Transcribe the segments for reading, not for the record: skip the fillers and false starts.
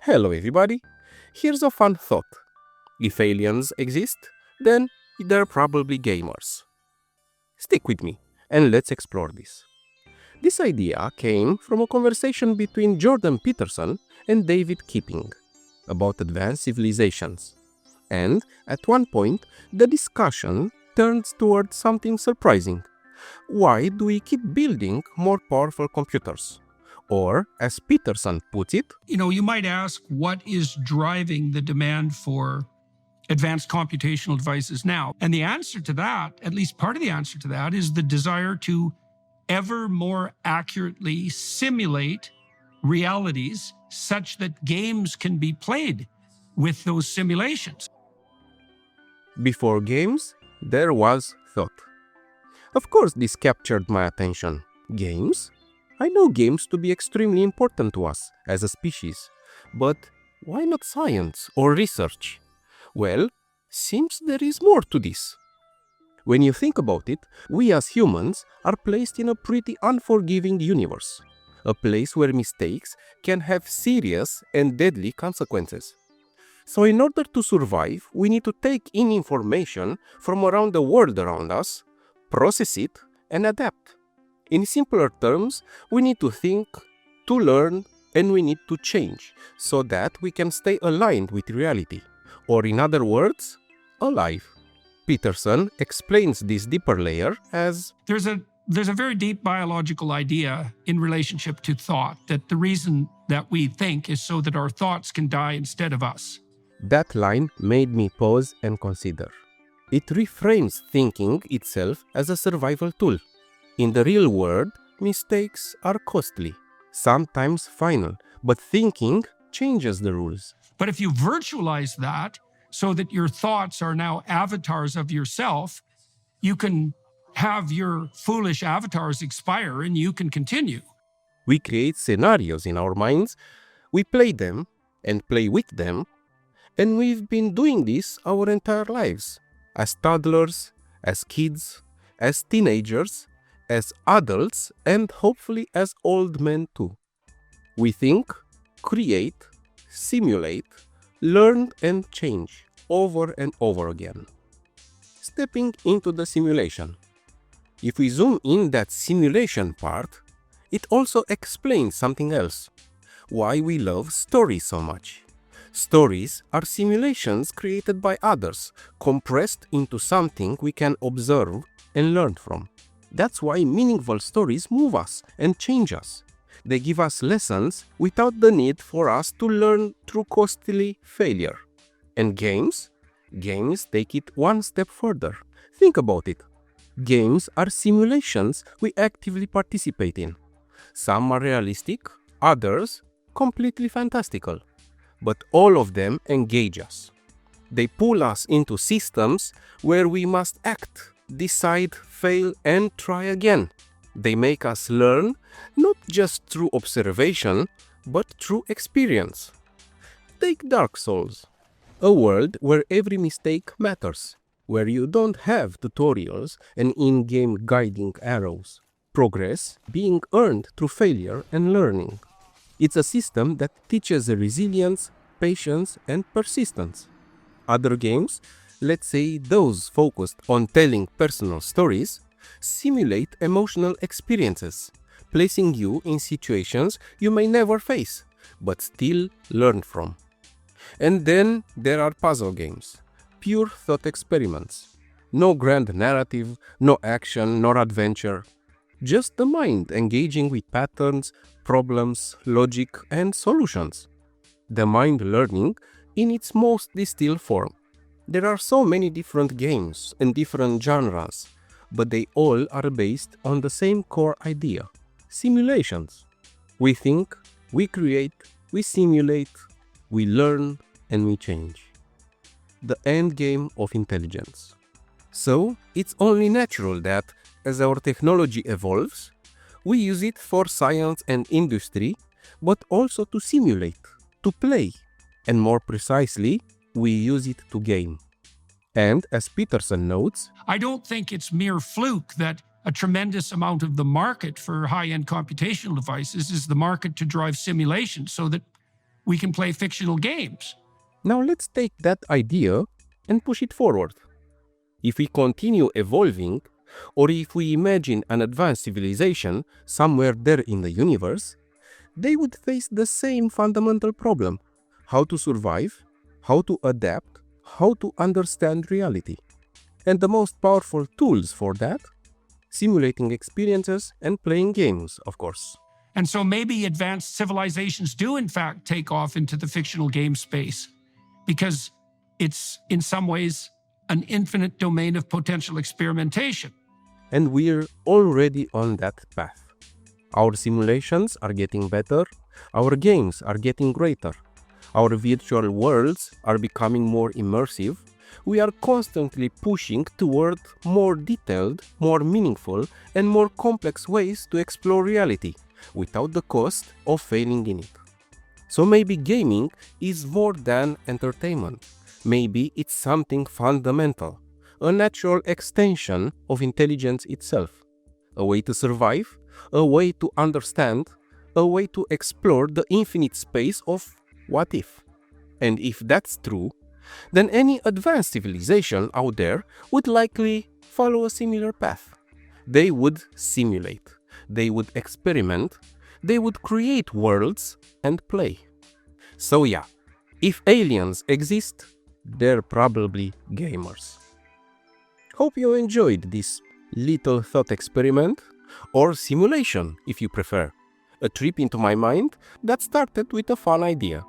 Hello everybody, here's a fun thought. If aliens exist, then they're probably gamers. Stick with me and let's explore this. This idea came from a conversation between Jordan Peterson and David Kipping about advanced civilizations. And at one point, the discussion turns towards something surprising. Why do we keep building more powerful computers? Or, as Peterson puts it, You might ask, what is driving the demand for advanced computational devices now? And the answer to that, at least part of the answer to that, is the desire to ever more accurately simulate realities such that games can be played with those simulations. before games, there was thought. Of course, this captured my attention. Games? I know games to be extremely important to us as a species, but why not science or research? Well, seems there is more to this. When you think about it, we as humans are placed in a pretty unforgiving universe, a place where mistakes can have serious and deadly consequences. So in order to survive, we need to take in information from around the world around us, process it, and adapt. In simpler terms, we need to think, to learn, and we need to change so that we can stay aligned with reality. Or in other words, alive. Peterson explains this deeper layer as There's a very deep biological idea in relationship to thought, that the reason that we think is so that our thoughts can die instead of us. that line made me pause and consider. It reframes thinking itself as a survival tool. In the real world, mistakes are costly, sometimes final, but thinking changes the rules. But if you virtualize that so that your thoughts are now avatars of yourself, you can have your foolish avatars expire and you can continue. We create scenarios in our minds, we play them and play with them, and we've been doing this our entire lives. As toddlers, as kids, as teenagers, as adults, and hopefully as old men too. We think, create, simulate, learn and change over and over again. Stepping into the simulation. If we zoom in that simulation part, it also explains something else. Why we love stories so much. Stories are simulations created by others, compressed into something we can observe and learn from. That's why meaningful stories move us and change us. They give us lessons without the need for us to learn through costly failure. And games? Games take it one step further. Think about it. Games are simulations we actively participate in. Some are realistic, others completely fantastical. But all of them engage us. They pull us into systems where we must act, decide, fail, and try again. They make us learn not just through observation, but through experience. Take Dark Souls, a world where every mistake matters, where you don't have tutorials and in-game guiding arrows. Progress being earned through failure and learning. It's a system that teaches resilience, patience, and persistence. Other games, let's say those focused on telling personal stories, simulate emotional experiences, placing you in situations you may never face, but still learn from. And then there are puzzle games, pure thought experiments. No grand narrative, no action, nor adventure. Just the mind engaging with patterns, problems, logic, and solutions. The mind learning in its most distilled form. There are so many different games and different genres, but they all are based on the same core idea: simulations. We think, we create, we simulate, we learn, and we change. The Endgame of Intelligence. So, it's only natural that, as our technology evolves, we use it for science and industry, but also to simulate, to play, and more precisely, we use it to game. And as Peterson notes, I don't think it's mere fluke that a tremendous amount of the market for high-end computational devices is the market to drive simulation, so that we can play fictional games. Now let's take that idea and push it forward. If we continue evolving, or if we imagine an advanced civilization somewhere there in the universe, they would face the same fundamental problem: how to survive, how to adapt, how to understand reality. And the most powerful tools for that? Simulating experiences and playing games, of course. And so maybe advanced civilizations do in fact take off into the fictional game space, because it's in some ways an infinite domain of potential experimentation. And we're already on that path. Our simulations are getting better, our games are getting greater, our virtual worlds are becoming more immersive. We are constantly pushing toward more detailed, more meaningful, and more complex ways to explore reality, without the cost of failing in it. So maybe gaming is more than entertainment. Maybe it's something fundamental, a natural extension of intelligence itself, a way to survive, a way to understand, a way to explore the infinite space of what if. And if that's true, then any advanced civilization out there would likely follow a similar path. They would simulate, they would experiment, they would create worlds and play. So yeah, if aliens exist, they're probably gamers. Hope you enjoyed this little thought experiment, or simulation if you prefer. A trip into my mind that started with a fun idea.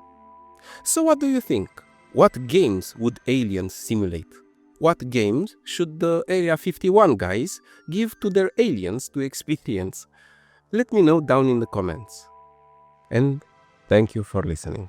So what do you think? What games would aliens simulate? What games should the Area 51 guys give to their aliens to experience? Let me know down in the comments. And thank you for listening.